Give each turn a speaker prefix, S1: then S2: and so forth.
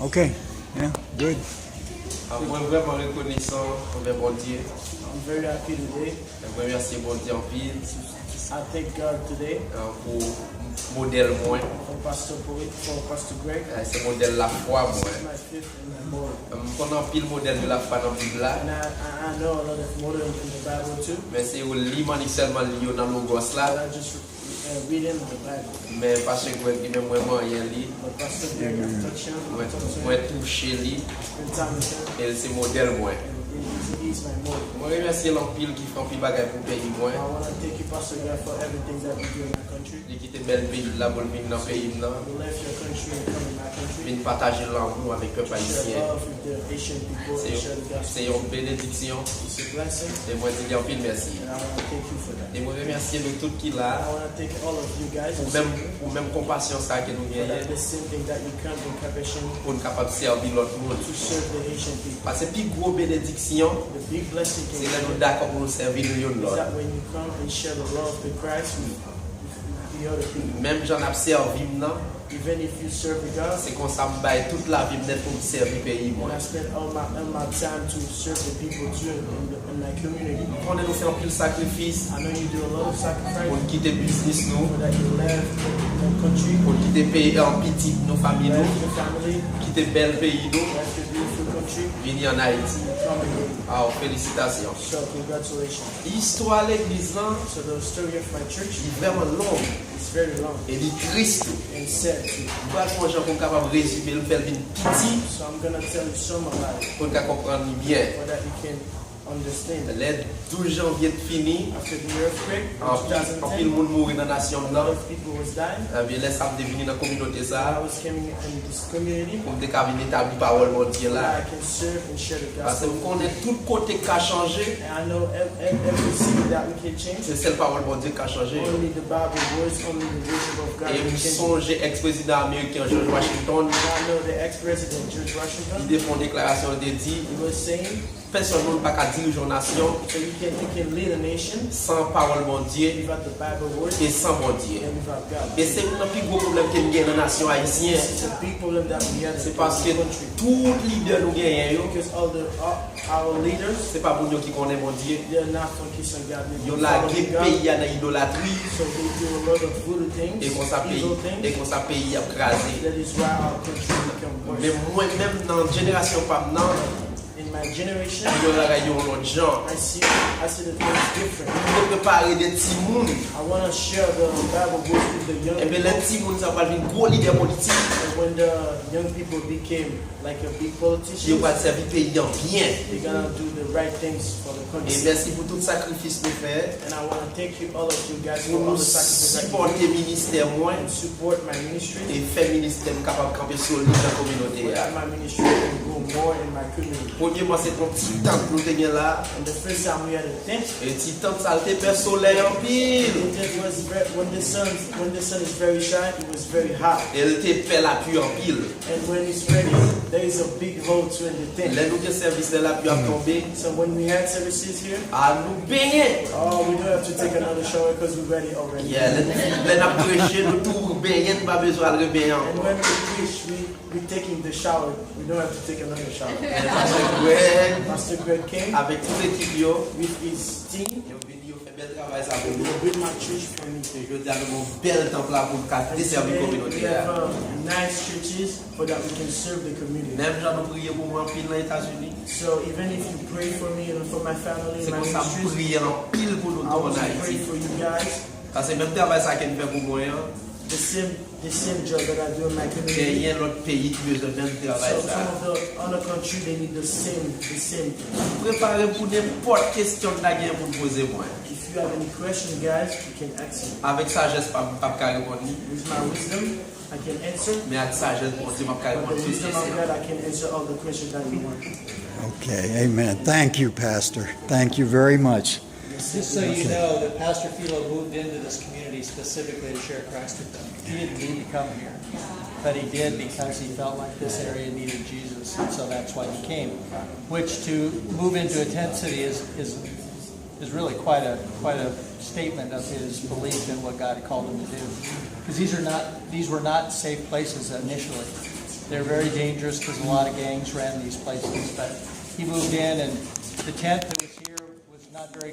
S1: Okay. Yeah, good.
S2: Moi, vraiment reconnaissant envers mon Dieu.
S3: I'm very happy today.
S2: Je remercie mon Dieu en pile
S3: I thank God today
S2: pour modèle moi.
S3: for Pastor Greg.
S2: C'est modèle la foi moi.
S3: He's my fifth and my Lord.
S2: Pendant pile modèle de la foi dans la Bible là.
S3: And I know a lot of model in the Bible too.
S2: Mais c'est au lit seulement lié dans logos là.
S3: But I just read in the Bible.
S2: Mais parce que Greg même vraiment rien li.
S3: But Pastor Greg, I touch him.
S2: Moi touché li.
S3: Spend time with him.
S2: Et c'est modèle moi.
S3: He's my model.
S2: Moi remercie l'empile qui fait un pile bagage pour pays moi.
S3: I want to thank you, Pastor God, for everything that we do in my country.
S2: Qui quitte bel pays là pour venir dans pays là.
S3: You left your country and come in my country.
S2: Venir partager l'amour avec le peuple
S3: Share
S2: haïtien.
S3: love with the Asian people and share the
S2: C'est
S3: gospel.
S2: une bénédiction.
S3: It's a blessing,
S2: Et moi je dis en pile merci.
S3: and I want to thank you for that.
S2: Et moi remercier de tout qui là.
S3: I want to thank all of you guys
S2: Ou même compassion ça que nous
S3: for
S2: gagnons.
S3: that the same thing that you come in compassion
S2: Pour nous capable de servir l'autre monde.
S3: to serve the Asian people.
S2: Parce que plus gros bénédiction,
S3: The big blessing
S2: c'est
S3: can
S2: là nous d'accord pour nous servir nous
S3: is
S2: l'autre.
S3: that when you come and share the love of Christ with the other people.
S2: Même j'en ai servi maintenant,
S3: Even if you serve God,
S2: c'est qu'on s'en baille toute la vie peut-être pour servir le pays moi.
S3: when I spend all my time to serve the people too in my community.
S2: On nous fait un pile sacrifice
S3: I know you do a lot of sacrifice
S2: pour quitter business nous,
S3: so that you left the country,
S2: pour quitter pays en petit nos familles
S3: left
S2: nous,
S3: your family,
S2: quitter bel pays nous,
S3: left your beautiful country,
S2: venir en Haïti.
S3: come again.
S2: Alors félicitations.
S3: So congratulations.
S2: L'histoire de l'église là,
S3: So the story of my church
S2: est vraiment longue
S3: is very long
S2: et il Christ.
S3: and sad too.
S2: Voilà comment gens sont capables de résumer le faire venir petit
S3: So I'm gonna tell you some about it
S2: pour qu'on comprenne bien.
S3: so that you can understand.
S2: Le 12 janvier de fini,
S3: After the earthquake in
S2: en pile
S3: 2010,
S2: monde mourir dans la nation
S3: a
S2: là.
S3: lot of people was dying.
S2: Bien laisse ça devenir dans la communauté
S3: I
S2: ça
S3: was coming in this community
S2: pour me décabiner établir parole mon Dieu
S3: where
S2: là.
S3: I can serve and share the
S2: Parce que
S3: gospel.
S2: vous connaissez tout côté qui a changé,
S3: And I know every city that we can change.
S2: c'est celle parole mon Dieu qui a changé.
S3: Only the Bible words, only the worship of God
S2: Et
S3: can
S2: vous
S3: change.
S2: songez ex-président américain George Washington,
S3: And I know the ex-president George
S2: il
S3: Washington,
S2: défend une déclaration de dit
S3: he was saying,
S2: personne ne peut pas diriger une nation
S3: so you can lead a nation
S2: sans parole mon Dieu
S3: without the Bible words
S2: et sans mon Dieu.
S3: and without God.
S2: Et c'est le plus gros problème que nous avons dans la nation haïtienne.
S3: It's a big problem that we have
S2: C'est
S3: in
S2: parce que
S3: the country.
S2: tout leader nous gagnons,
S3: Because our leaders,
S2: c'est pas pour nous qui connaissent mon Dieu.
S3: they're not focused on God.
S2: Ils ont
S3: They're
S2: la
S3: following
S2: guerre
S3: God.
S2: pays dans l'idolâtrie
S3: So they do a lot of voodoo things,
S2: et qu'on s'appelle
S3: evil things.
S2: pays à craser.
S3: That is why our country become
S2: Mais
S3: worse.
S2: moi même dans la génération pas maintenant,
S3: In my generation,
S2: il y aura l'autre genre.
S3: I see the things different.
S2: Nous devons préparer des petits mouns.
S3: I want to share the Bible books with the young
S2: Et bien
S3: people.
S2: les petits mouns ça va devenir gros leader politique.
S3: And when the young people became like a big
S2: Ils
S3: politician,
S2: vont servir pays en bien.
S3: they're gonna do the right things for the
S2: Et
S3: country.
S2: merci pour tout sacrifice nous fait.
S3: And I want to thank you, all of you guys,
S2: Pour
S3: for
S2: nous
S3: all the sacrifices that you
S2: supporter ministère moins
S3: do and support my ministry.
S2: et faire ministère capable de camper solide dans la communauté.
S3: So that my ministry can grow more in my community.
S2: Premièrement, c'est ton petit temps que nous tenions là.
S3: And the first time we had a tent,
S2: Et petit temps ça a été père soleil en pile.
S3: the tent was when the sun is very shine, it was very hot.
S2: Et elle était père la pluie en pile.
S3: And when it's ready, there is a big hole to in the tent.
S2: Là, nous avons service de la pluie à tomber.
S3: So when we had services here,
S2: À nous baigner.
S3: oh, we don't have to take another shower because we're ready already.
S2: Yeah, là, nous avons prêché, nous tout baigner, nous pas besoin de baigner.
S3: And when we preach, we taking the shower. We don't have to take another shower.
S2: Parce que Greg,
S3: Pastor Greg came
S2: avec toute l'équipe, yo,
S3: with his team.
S2: yo venu, yo fait bel travail ça pour
S3: He
S2: nous.
S3: built my church for me.
S2: Et je dis à nous, bel temps là pour nous
S3: And
S2: desservir la
S3: today
S2: communauté.
S3: we have nice churches so that we can serve the community.
S2: Même gens nous prier pour moi en pile dans les États-Unis.
S3: So even if you pray for me and for my family
S2: C'est
S3: and my
S2: comme ça,
S3: ministries,
S2: prier en pile pour nous
S3: I
S2: en
S3: want to pray
S2: Haïti.
S3: for you guys.
S2: Parce que même travail ça qu'elle fait pour moi, hein,
S3: The same job that I do in my
S2: il
S3: community.
S2: y a un autre pays qui besoin de même travail
S3: So
S2: ça.
S3: some of the other country they need the same thing.
S2: Préparez pour n'importe question de la guerre pour me poser moi.
S3: If you have any questions, guys, you can ask me.
S2: Avec sagesse, pas répondre.
S3: With my wisdom, I can answer.
S2: Mais avec sagesse, bon Dieu, pas
S3: With
S2: répondre.
S3: the wisdom of God, I can answer all the questions that you want.
S1: Okay, amen. Thank you, Pastor. Thank you very much.
S4: Just so you know, that Pastor Philo moved into this community specifically to share Christ with them. He didn't need to come here, but he did because he felt like this area needed Jesus, and so that's why he came. Which to move into a tent city is really quite a statement of his belief in what God had called him to do. Because these were not safe places initially. They're very dangerous because a lot of gangs ran these places. But he moved in, and the tent that was here was not very